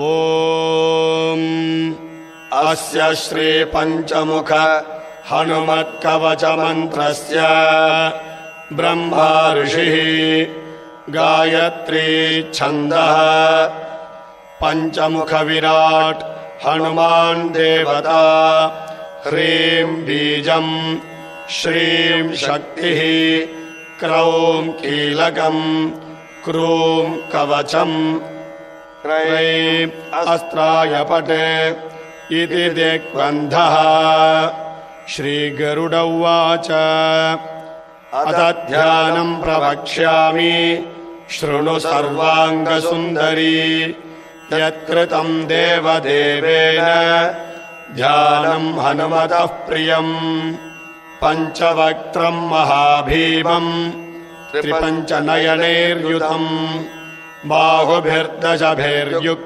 ओम अस्य श्री पंचमुख हनुमत्कवच मंत्रस्य ब्रह्मा ऋषिः गायत्री छन्दः पंचमुख विराट हनुमान् देवता ह्रीं बीजं श्रीं शक्तिः क्रौं कीलकं क्रूं कवचम् क्रैं अस्त्राय पटे इति दिग्बन्धः। श्रीगरुड उवाच अथ ध्यानं प्रवक्ष्यामि शृणु सर्वाङ्गसुन्दरी यत्कृतं देवदेवेन ध्यानं हनुमतः प्रियम् पञ्चवक्त्रं महाभीमं त्रिपञ्चनयनैर्युतम् बाहुभिर्दशभिर्युक्तम्